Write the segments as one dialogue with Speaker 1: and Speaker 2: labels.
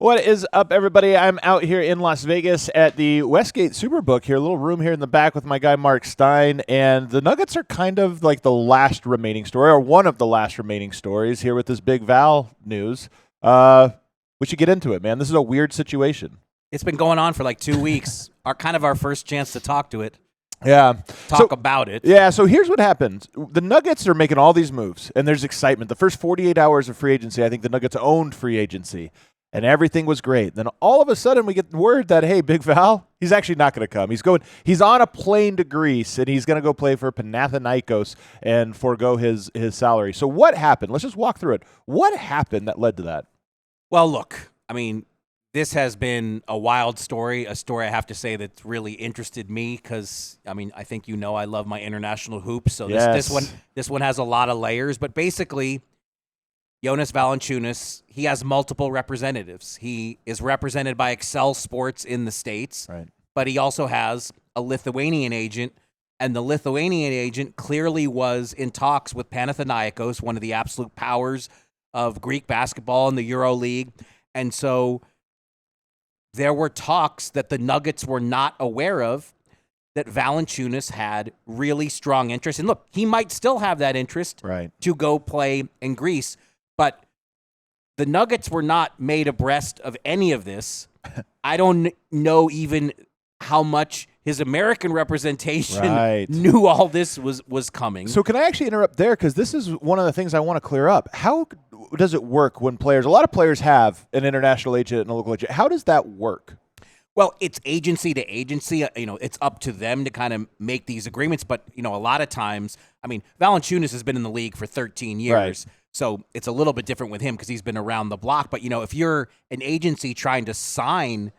Speaker 1: What is up, everybody? I'm out here in Las Vegas at the Westgate Superbook here, a little room here in the back with my guy Marc Stein, and the Nuggets are kind of like the last remaining story, or one of the last remaining stories here with this big Val news. We should get into it, man. This is a weird situation.
Speaker 2: It's been going on for like 2 weeks. Our first chance to talk to it.
Speaker 1: Yeah.
Speaker 2: Talk about it.
Speaker 1: Yeah, so here's what happens. The Nuggets are making all these moves, and there's excitement. The first 48 hours of free agency, I think the Nuggets owned free agency. And everything was great. Then all of a sudden we get word that, hey, Big Val, he's actually not going to come. He's on a plane to Greece, and he's going to go play for Panathinaikos and forego his salary. So what happened? Let's just walk through it. What happened that led to that?
Speaker 2: Well, look, I mean, this has been a wild story, a story I have to say that's really interested me because, I mean, I think I love my international hoops. So this one has a lot of layers. But basically, Jonas Valanciunas, he has multiple representatives. He is represented by Excel Sports in the States,
Speaker 1: right,
Speaker 2: but he also has a Lithuanian agent, and the Lithuanian agent clearly was in talks with Panathinaikos, one of the absolute powers of Greek basketball in the Euro League. And so there were talks that the Nuggets were not aware of that Valanciunas had really strong interest. And look, he might still have that interest to go play in Greece. But the Nuggets were not made abreast of any of this. I don't know even how much his American representation knew all this was coming.
Speaker 1: So can I actually interrupt there? Because this is one of the things I want to clear up. How does it work when a lot of players have an international agent and a local agent. How does that work?
Speaker 2: Well, it's agency to agency. It's up to them to kind of make these agreements. But, a lot of times, I mean, Valanciunas has been in the league for 13 years.
Speaker 1: Right.
Speaker 2: So it's a little bit different with him because he's been around the block. But, if you're an agency trying to sign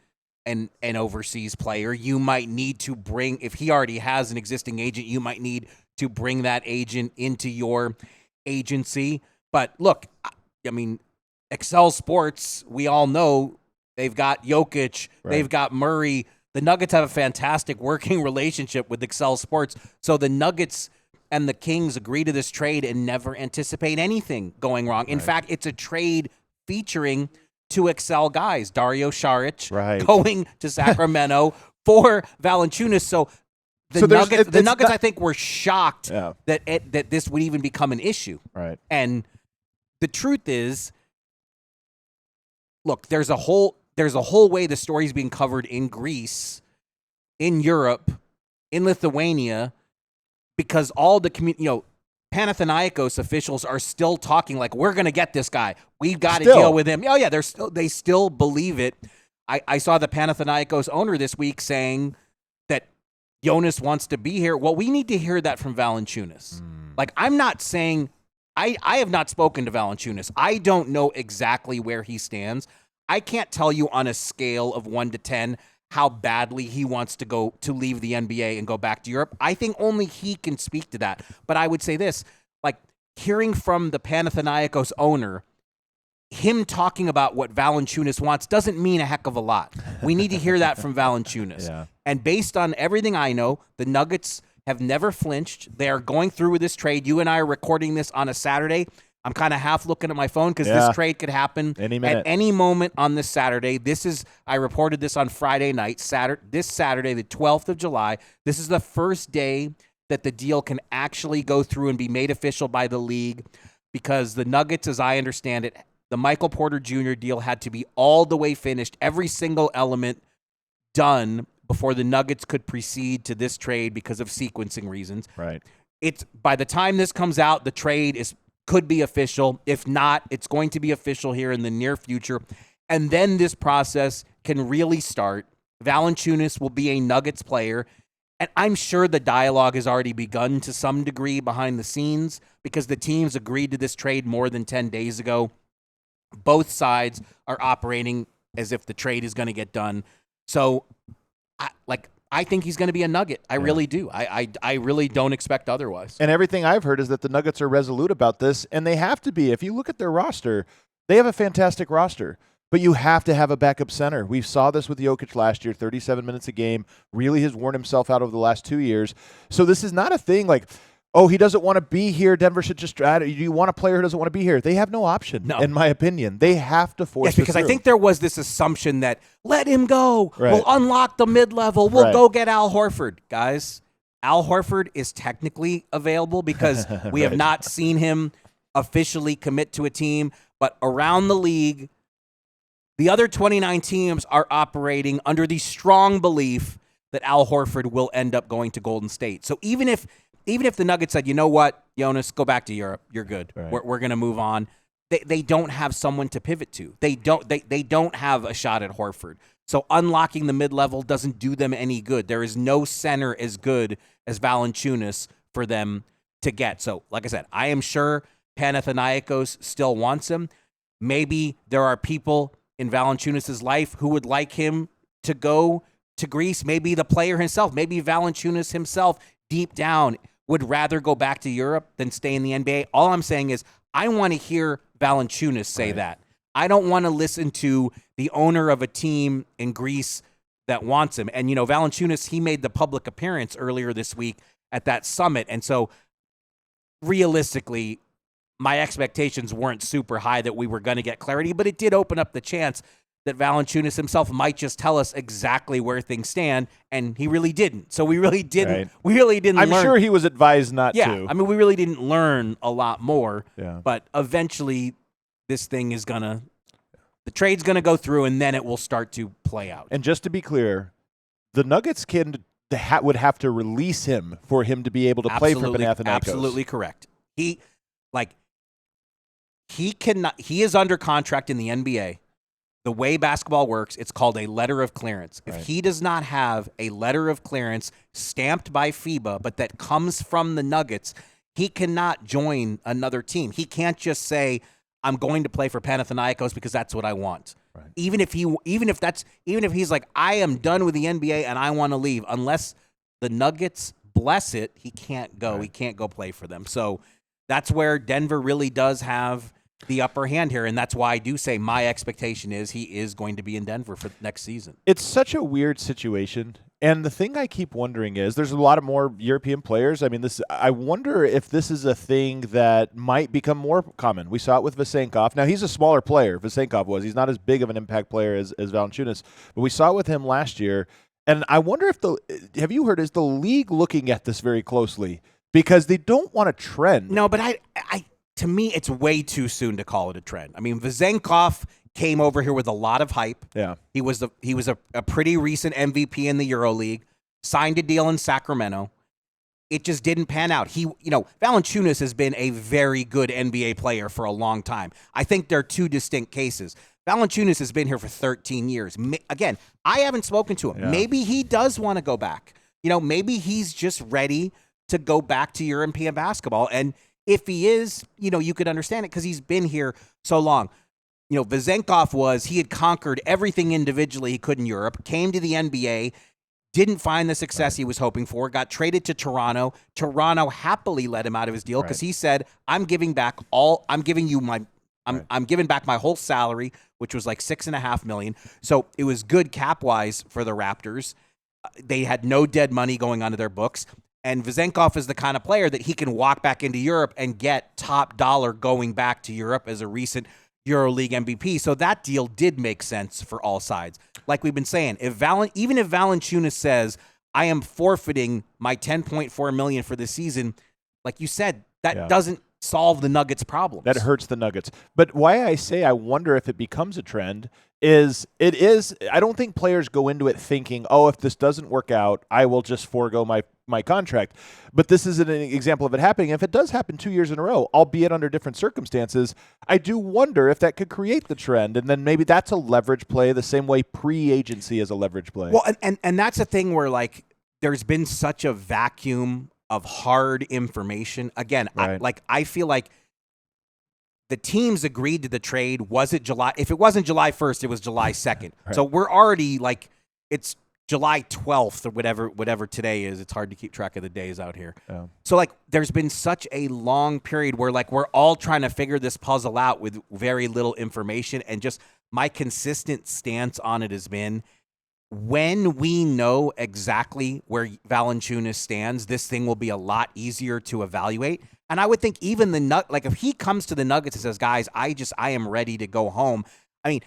Speaker 2: an overseas player, you might need to bring, if he already has an existing agent, you might need to bring that agent into your agency. But look, I mean, Excel Sports, we all know they've got Jokic, they've got Murray. The Nuggets have a fantastic working relationship with Excel Sports. So the Nuggets and the Kings agree to this trade and never anticipate anything going wrong. In fact, it's a trade featuring two Excel guys, Dario Saric going to Sacramento for Valanciunas. So the Nuggets, I think, were shocked that this would even become an issue.
Speaker 1: Right.
Speaker 2: And the truth is, look, there's a whole way the story's being covered in Greece, in Europe, in Lithuania, because all the Panathinaikos officials are still talking like, we're going to get this guy. We've got to deal with him. Oh yeah, they still believe it. I saw the Panathinaikos owner this week saying that Jonas wants to be here. Well, we need to hear that from Valanciunas. Like, I'm not saying I have not spoken to Valanciunas. I don't know exactly where he stands. I can't tell you on a scale of 1 to 10 how badly he wants to leave the NBA and go back to Europe. I think only he can speak to that. But I would say this, like, hearing from the Panathinaikos owner, him talking about what Valanciunas wants doesn't mean a heck of a lot. We need to hear that from Valanciunas.
Speaker 1: Yeah.
Speaker 2: And based on everything I know, the Nuggets have never flinched. They are going through with this trade. You and I are recording this on a Saturday. I'm kind of half looking at my phone because this trade could happen at any moment on this Saturday. I reported this on Friday night, this Saturday, the 12th of July. This is the first day that the deal can actually go through and be made official by the league because the Nuggets, as I understand it, the Michael Porter Jr. deal had to be all the way finished, every single element done before the Nuggets could proceed to this trade because of sequencing reasons.
Speaker 1: Right.
Speaker 2: It's by the time this comes out, the trade could be official. If not, it's going to be official here in the near future. And then this process can really start. Valanciunas will be a Nuggets player. And I'm sure the dialogue has already begun to some degree behind the scenes because the teams agreed to this trade more than 10 days ago. Both sides are operating as if the trade is going to get done. So, I think he's going to be a Nugget. I really do. I really don't expect otherwise.
Speaker 1: And everything I've heard is that the Nuggets are resolute about this, and they have to be. If you look at their roster, they have a fantastic roster, but you have to have a backup center. We saw this with Jokic last year, 37 minutes a game, really has worn himself out over the last 2 years. So this is not a thing like oh, he doesn't want to be here, Denver should just do you want a player who doesn't want to be here? They have no option,
Speaker 2: No.
Speaker 1: in my opinion. They have to force
Speaker 2: Yes, because I think there was this assumption that let him go.
Speaker 1: Right.
Speaker 2: We'll unlock the mid-level. We'll
Speaker 1: Right.
Speaker 2: go get Al Horford. Guys, Al Horford is technically available because we have
Speaker 1: Right.
Speaker 2: not seen him officially commit to a team. But around the league, the other 29 teams are operating under the strong belief that Al Horford will end up going to Golden State. So even if the Nuggets said, you know what, Jonas, go back to Europe, you're good.
Speaker 1: Right.
Speaker 2: We're going to move on. They don't have someone to pivot to. They don't have a shot at Horford. So unlocking the mid-level doesn't do them any good. There is no center as good as Valanciunas for them to get. So, like I said, I am sure Panathinaikos still wants him. Maybe there are people in Valanciunas' life who would like him to go to Greece. Maybe the player himself, maybe Valanciunas himself, deep down, would rather go back to Europe than stay in the NBA. All I'm saying is I want to hear Valanciunas say that. I don't want to listen to the owner of a team in Greece that wants him. And, Valanciunas, he made the public appearance earlier this week at that summit. And so, realistically, my expectations weren't super high that we were going to get clarity, but it did open up the chance that Valanciunas himself might just tell us exactly where things stand, and he really didn't. So we really didn't.
Speaker 1: Right.
Speaker 2: We really didn't.
Speaker 1: I'm
Speaker 2: learn.
Speaker 1: sure he was advised not
Speaker 2: Yeah,
Speaker 1: to.
Speaker 2: I mean, we really didn't learn a lot more.
Speaker 1: Yeah.
Speaker 2: But eventually, this thing is the trade's gonna go through, and then it will start to play out.
Speaker 1: And just to be clear, the Nuggets would have to release him for him to be able to play for Panathinaikos.
Speaker 2: Absolutely correct. He cannot. He is under contract in the NBA. The way basketball works, it's called a letter of clearance. If he does not have a letter of clearance stamped by FIBA, but that comes from the Nuggets, he cannot join another team. He can't just say, I'm going to play for Panathinaikos because that's what I want. Right. Even if he's like, I am done with the NBA and I want to leave, unless the Nuggets bless it, he can't go. Right. He can't go play for them. So that's where Denver really does have the upper hand here, and that's why I do say my expectation is he is going to be in Denver for next season.
Speaker 1: It's such a weird situation, and the thing I keep wondering is there's a lot of more European players. I mean, I wonder if this is a thing that might become more common. We saw it with Vesenkov. Now, he's a smaller player, Vesenkov was. He's not as big of an impact player as Valanciunas, but we saw it with him last year, and I wonder if have you heard, is the league looking at this very closely? Because they don't want a trend.
Speaker 2: No, but to me, it's way too soon to call it a trend. I mean, Vesenkov came over here with a lot of hype.
Speaker 1: Yeah,
Speaker 2: he was a pretty recent MVP in the EuroLeague. Signed a deal in Sacramento. It just didn't pan out. Valanciunas has been a very good NBA player for a long time. I think there are two distinct cases. Valanciunas has been here for 13 years. Again, I haven't spoken to him. Yeah. Maybe he does want to go back. Maybe he's just ready to go back to European basketball. And if he is, you could understand it because he's been here so long. Vesenkov he had conquered everything individually he could in Europe, came to the NBA, didn't find the success he was hoping for, got traded to Toronto. Toronto happily let him out of his deal because he said, I'm giving back I'm giving back my whole salary, which was like $6.5 million. So it was good cap-wise for the Raptors. They had no dead money going onto their books. And Vesenkov is the kind of player that he can walk back into Europe and get top dollar going back to Europe as a recent EuroLeague MVP. So that deal did make sense for all sides. Like we've been saying, even if Valanciunas says, I am forfeiting my $10.4 million for this season, like you said, that doesn't solve the Nuggets' problems.
Speaker 1: That hurts the Nuggets. But why I say I wonder if it becomes a trend is I don't think players go into it thinking, oh, if this doesn't work out, I will just forego my contract. But this is an example of it happening. If it does happen 2 years in a row, albeit under different circumstances, I do wonder if that could create the trend. And then maybe that's a leverage play the same way pre-agency is a leverage play.
Speaker 2: Well, and that's a thing where there's been such a vacuum of hard information. Again, I feel like the teams agreed to the trade. Was it July? If it wasn't July 1st, it was July 2nd. Right. So we're already it's July 12th or whatever today is. It's hard to keep track of the days out here. Yeah. So there's been such a long period where we're all trying to figure this puzzle out with very little information, and just my consistent stance on it has been, when we know exactly where Valanciunas stands, this thing will be a lot easier to evaluate. And I would think even if he comes to the Nuggets and says, guys, I am ready to go home. I mean,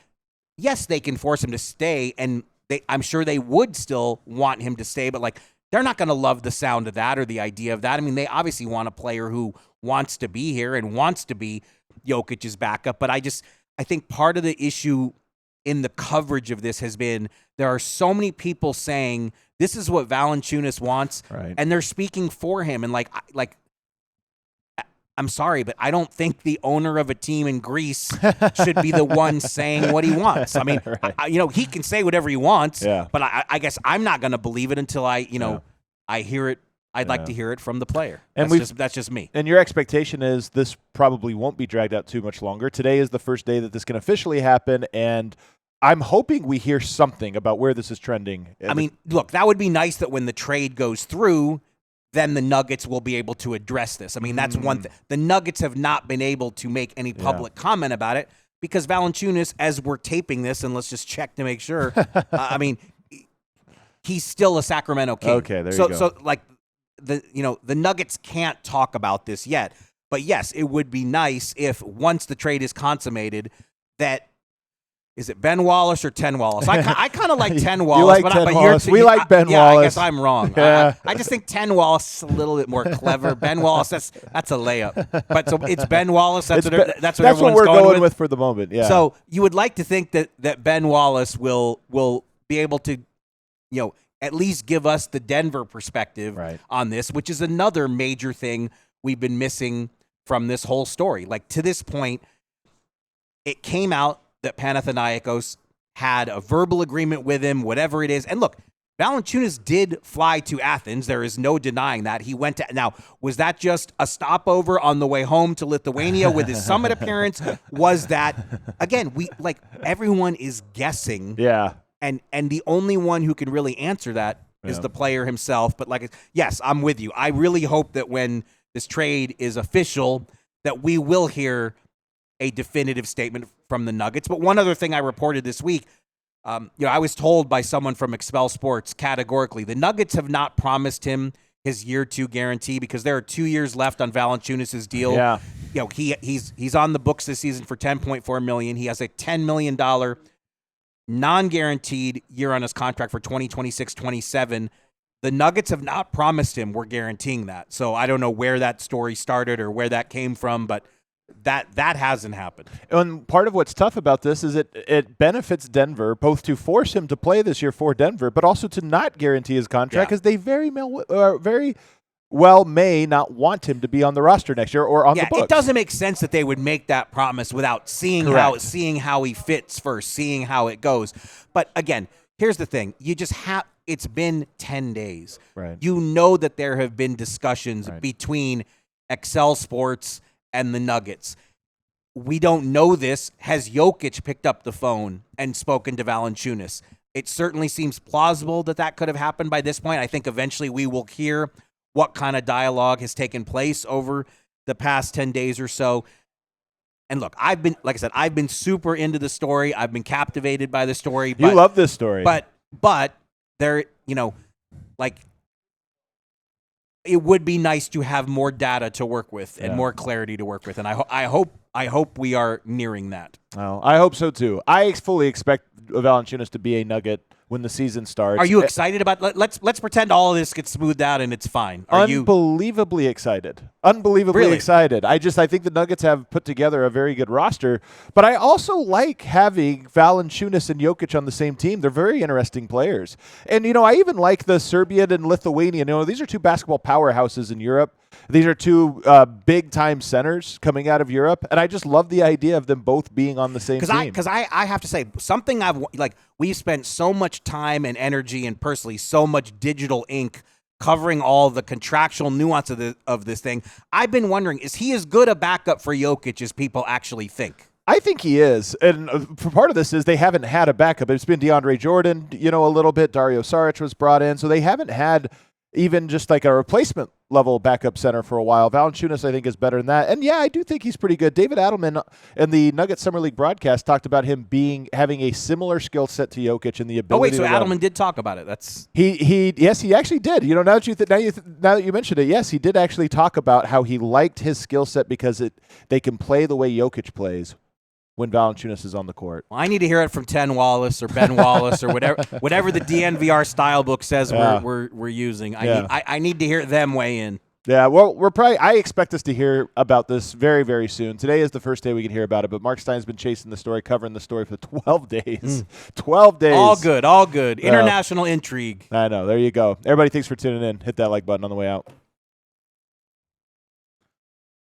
Speaker 2: yes, they can force him to stay, and I'm sure they would still want him to stay, but they're not going to love the sound of that or the idea of that. I mean, they obviously want a player who wants to be here and wants to be Jokic's backup. But I think part of the issue in the coverage of this has been there are so many people saying this is what Valanciunas wants,
Speaker 1: right,
Speaker 2: and they're speaking for him. And I'm sorry, but I don't think the owner of a team in Greece should be the one saying what he wants. I mean, right. He can say whatever he wants, but I guess I'm not going to believe it until I hear it. I'd like to hear it from the player. And that's just me.
Speaker 1: And your expectation is this probably won't be dragged out too much longer. Today is the first day that this can officially happen, and I'm hoping we hear something about where this is trending.
Speaker 2: I mean, look, that would be nice that when the trade goes through, then the Nuggets will be able to address this. I mean, that's one thing. The Nuggets have not been able to make any public comment about it because Valanciunas, as we're taping this, and let's just check to make sure, I mean, he's still a Sacramento King.
Speaker 1: Okay, there you go.
Speaker 2: So, the Nuggets can't talk about this yet. But, yes, it would be nice if once the trade is consummated that – is it Ben Wallace or Ten Wallace? I kind of like Ten Wallace.
Speaker 1: You like Ten Wallace. We like Ben Wallace.
Speaker 2: I guess I'm wrong. Yeah. I just think Ten Wallace is a little bit more clever. Ben Wallace, that's a layup. But so it's Ben Wallace. That's what everyone's
Speaker 1: we're
Speaker 2: going
Speaker 1: with for the moment. Yeah.
Speaker 2: So you would like to think that Ben Wallace will be able to, at least give us the Denver perspective on this, which is another major thing we've been missing from this whole story. To this point, it came out that Panathinaikos had a verbal agreement with him, whatever it is. And look, Valanciunas did fly to Athens. There is no denying that. He went to – now, was that just a stopover on the way home to Lithuania with his summit appearance? Was that – again, everyone is guessing.
Speaker 1: Yeah.
Speaker 2: And the only one who can really answer that is the player himself. But yes, I'm with you. I really hope that when this trade is official that we will hear a definitive statement from the Nuggets. But one other thing I reported this week, I was told by someone from Expel Sports categorically, the Nuggets have not promised him his year 2 guarantee because there are 2 years left on Valanciunas' deal.
Speaker 1: Yeah.
Speaker 2: He's on the books this season for $10.4 million. He has a $10 million non-guaranteed year on his contract for 2026-27. The Nuggets have not promised him we're guaranteeing that. So I don't know where that story started or where that came from, but that hasn't happened.
Speaker 1: And part of what's tough about this is it benefits Denver both to force him to play this year for Denver, but also to not guarantee his contract because they very well may not want him to be on the roster next year or on the books.
Speaker 2: It doesn't make sense that they would make that promise without seeing how he fits first, seeing how it goes. But again, here's the thing: you just have. It's been 10 days.
Speaker 1: Right.
Speaker 2: You know that there have been discussions between Excel Sports and the Nuggets. We don't know this. Has Jokic picked up the phone and spoken to Valanciunas? It certainly seems plausible that could have happened by this point. I think eventually we will hear what kind of dialogue has taken place over the past 10 days or so. And look, I've been super into the story. I've been captivated by the story.
Speaker 1: You love this story.
Speaker 2: But there, it would be nice to have more data to work with and more clarity to work with. And I hope we are nearing that.
Speaker 1: Oh, I hope so too. I fully expect Valanciunas to be a Nugget when the season starts.
Speaker 2: Are you excited about? Let's pretend all of this gets smoothed out and it's fine.
Speaker 1: Unbelievably excited. Unbelievably excited. I think the Nuggets have put together a very good roster, but I also like having Valanciunas and Jokic on the same team. They're very interesting players. And I even like the Serbian and Lithuanian. These are two basketball powerhouses in Europe. These are two big-time centers coming out of Europe, and I just love the idea of them both being on the same team.
Speaker 2: Because I have to say, something we've spent so much time and energy and personally so much digital ink covering all the contractual nuance of this thing. I've been wondering, is he as good a backup for Jokic as people actually think?
Speaker 1: I think he is. And for part of this is they haven't had a backup. It's been DeAndre Jordan, a little bit. Dario Saric was brought in, so they haven't had even just like a replacement level backup center for a while. Valanciunas, I think, is better than that. And yeah, I do think he's pretty good. David Adelman in the Nuggets Summer League broadcast talked about him having a similar skill set to Jokic and the ability.
Speaker 2: Oh wait, so
Speaker 1: to
Speaker 2: Adelman did talk about it. That's
Speaker 1: yes, he actually did. You know, now that you mentioned it, yes, he did actually talk about how he liked his skill set because they can play the way Jokic plays when Valanciunas is on the court.
Speaker 2: Well, I need to hear it from Ten Wallace or Ben Wallace or whatever the DNVR style book says we're using. I need to hear them weigh in.
Speaker 1: Yeah, well, I expect us to hear about this very, very soon. Today is the first day we can hear about it, but Marc Stein's been chasing the story, covering the story for 12 days. 12 days.
Speaker 2: All good. International intrigue.
Speaker 1: I know. There you go. Everybody, thanks for tuning in. Hit that like button on the way out.